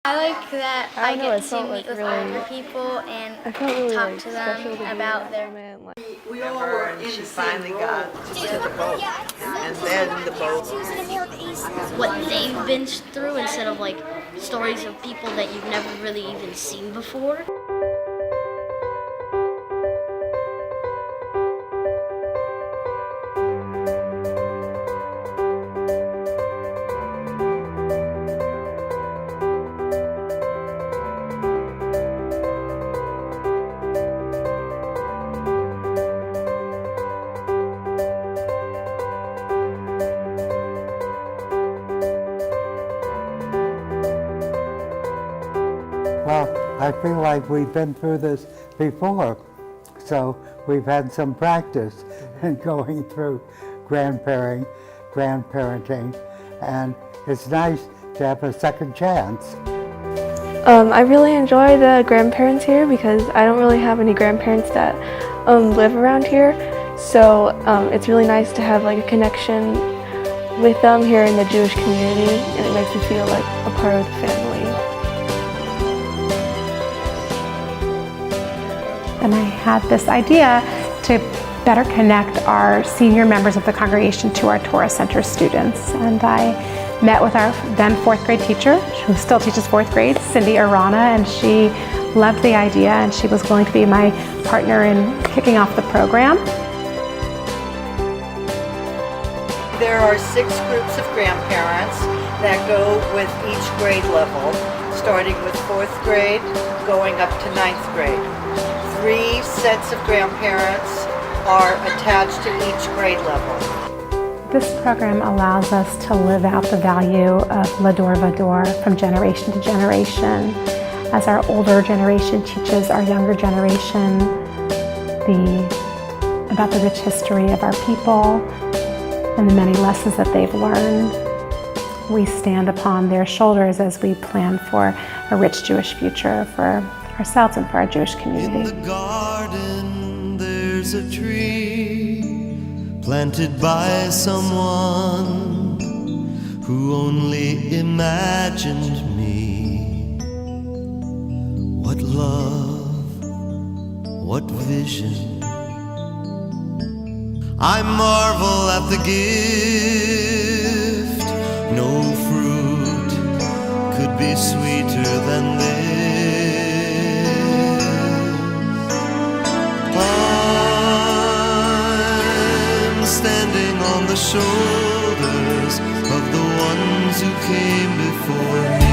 I like that I get to meet with really, older people and I felt really talk like to special them to be about in that their moment. Like, We all were And in she the same finally got role. to the boat. And then the boat. what they've been through instead of like stories of people that you've never really even seen before. Well, I feel like we've been through this before, so we've had some practice in going through grandparenting, and it's nice to have a second chance. I really enjoy the grandparents here because I don't really have any grandparents that live around here. So it's really nice to have like a connection with them here in the Jewish community, and it makes me feel like a part of the family. And I had this idea to better connect our senior members of the congregation to our Torah Center students. And I met with our then fourth grade teacher, who still teaches fourth grade, Cindy Arana, and she loved the idea and she was willing to be my partner in kicking off the program. There are 6 groups of grandparents that go with each grade level, starting with 4th grade, going up to 9th grade. 3 sets of grandparents are attached to each grade level. This program allows us to live out the value of Lador Vador from generation to generation, as our older generation teaches our younger generation about the rich history of our people and the many lessons that they've learned. We stand upon their shoulders as we plan for a rich Jewish future for ourselves and for our Jewish community. In the garden there's a tree planted by someone who only imagined me. What love, what vision. I marvel at the gift. No fruit could be sweeter than this. I'm standing on the shoulders of the ones who came before me.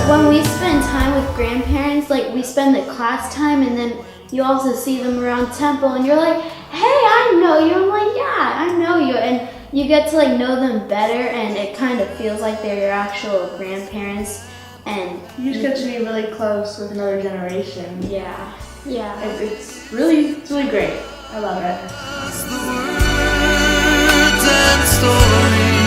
When we spend time with grandparents, like we spend the class time and then you also see them around temple and you're like, hey, I know you. I'm like, yeah, I know you. And you get to like know them better and it kind of feels like they're your actual grandparents. And you just get to be really close with another generation. Yeah. It's really great. I love it. The words and stories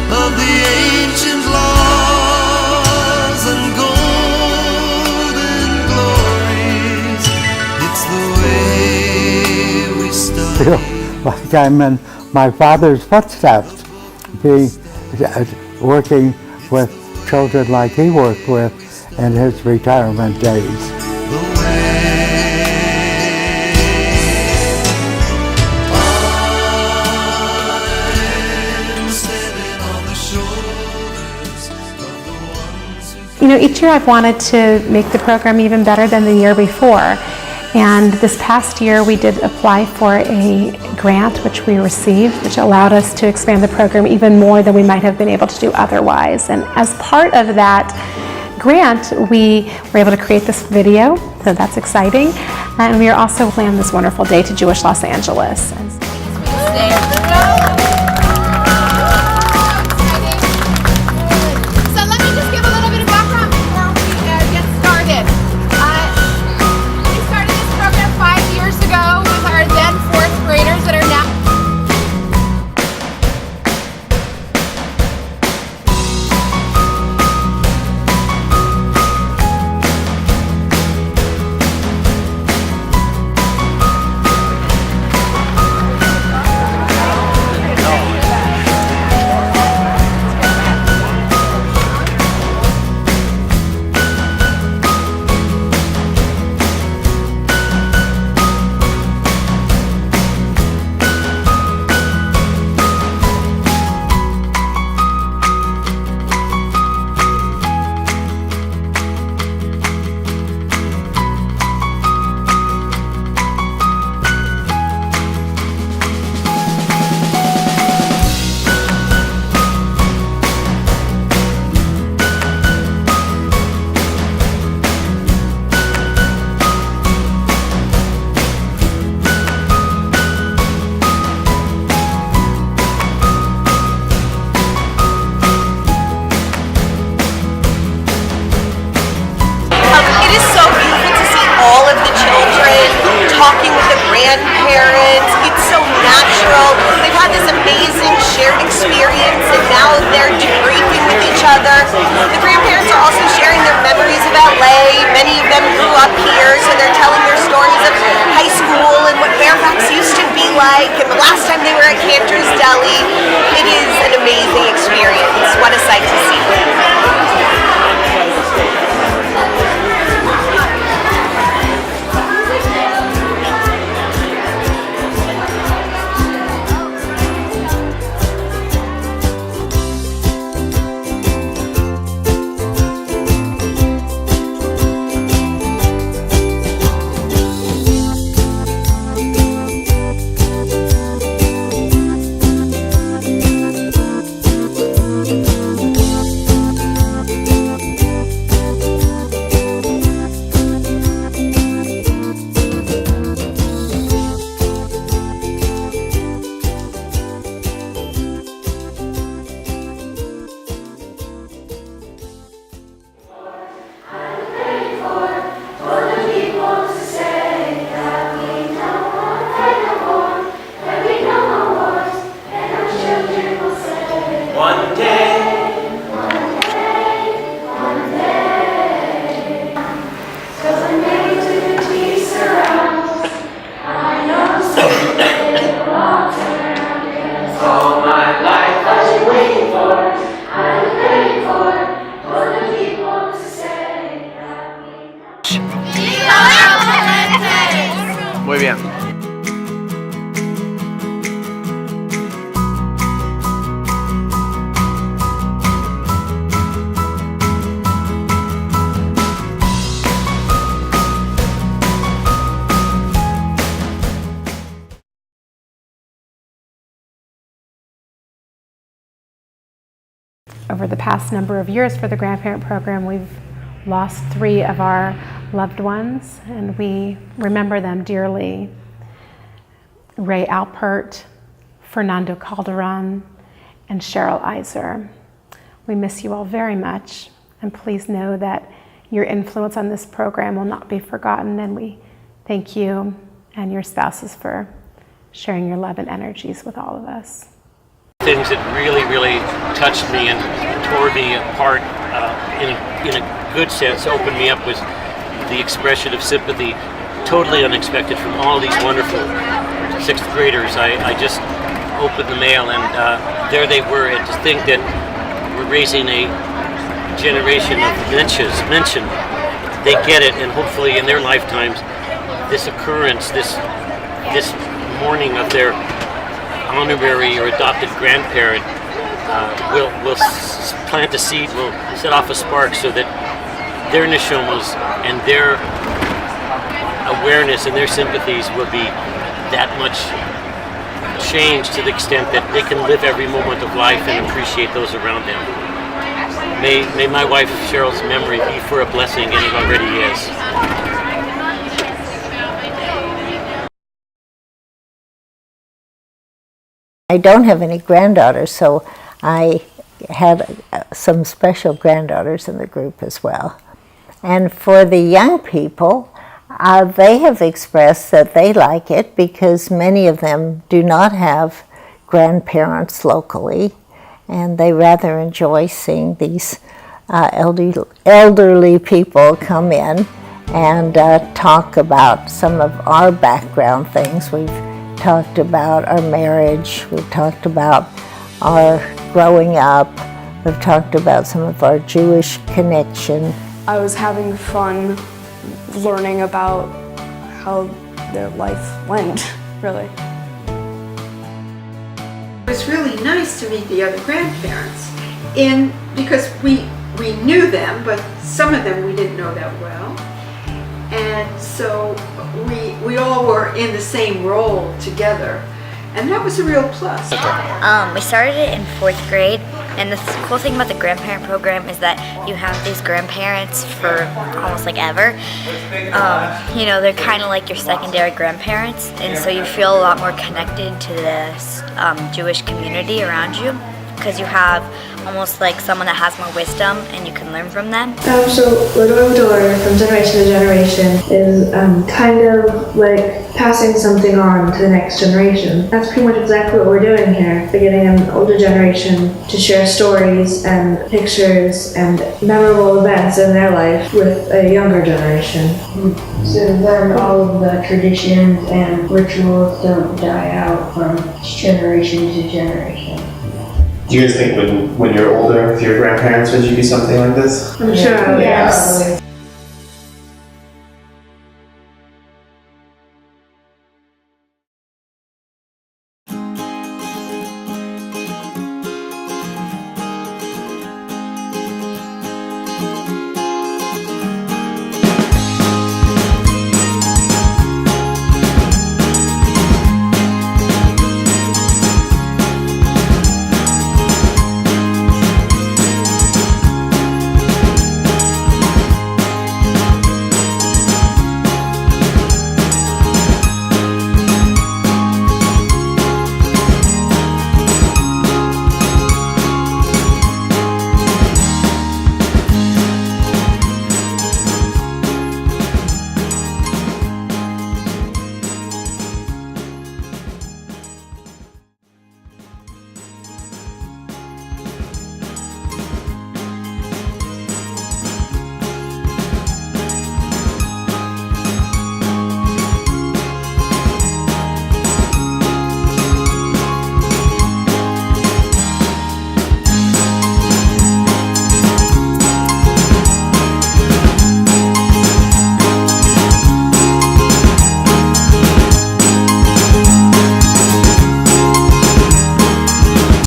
of the ancient laws and golden glories. It's the way we study. Feel like I'm in my father's footsteps, working with children like he worked with in his retirement days. You know, each year I've wanted to make the program even better than the year before. And this past year we did apply for a grant which we received, which allowed us to expand the program even more than we might have been able to do otherwise. And as part of that grant, we were able to create this video, so that's exciting. And we are also planning this wonderful day to Jewish Los Angeles. Many of them grew up here, so they're telling their stories of high school and what Fairfax used to be like, and the last time they were at Cantor's Deli. It is an amazing experience. What a sight to see. Muy bien. Over the past number of years for the grandparent program, we've lost 3 of our loved ones, and we remember them dearly. Ray Alpert, Fernando Calderon, and Cheryl Iser. We miss you all very much, and please know that your influence on this program will not be forgotten, and we thank you and your spouses for sharing your love and energies with all of us. Things that really touched me and tore me apart in a good sense, opened me up, was the expression of sympathy, totally unexpected from all these wonderful 6th graders. I just opened the mail and there they were, and to think that we're raising a generation of mention. They get it, and hopefully in their lifetimes this occurrence, this mourning of their honorary or adopted grandparent will plant a seed, will set off a spark so that their neshomas and their awareness and their sympathies will be that much changed to the extent that they can live every moment of life and appreciate those around them. May my wife Cheryl's memory be for a blessing, and it already is. I don't have any granddaughters, so I had some special granddaughters in the group as well. And for the young people, they have expressed that they like it because many of them do not have grandparents locally, and they rather enjoy seeing these elderly people come in and talk about some of our background things. We've talked about our marriage, we've talked about our growing up, we've talked about some of our Jewish connection. I was having fun learning about how their life went, really. It was really nice to meet the other grandparents, because we knew them, but some of them we didn't know that well. And so we all were in the same role together, and that was a real plus. We started it in 4th grade, and the cool thing about the grandparent program is that you have these grandparents for almost like ever. You know, they're kind of like your secondary grandparents, and so you feel a lot more connected to this Jewish community around you. because you have almost like someone that has more wisdom and you can learn from them. So learning to learn from generation to generation is kind of like passing something on to the next generation. That's pretty much exactly what we're doing here. We're getting an older generation to share stories and pictures and memorable events in their life with a younger generation. So then all of the traditions and rituals don't die out from generation to generation. Do you guys think when you're older with your grandparents, would you do something like this? I'm sure. Yes.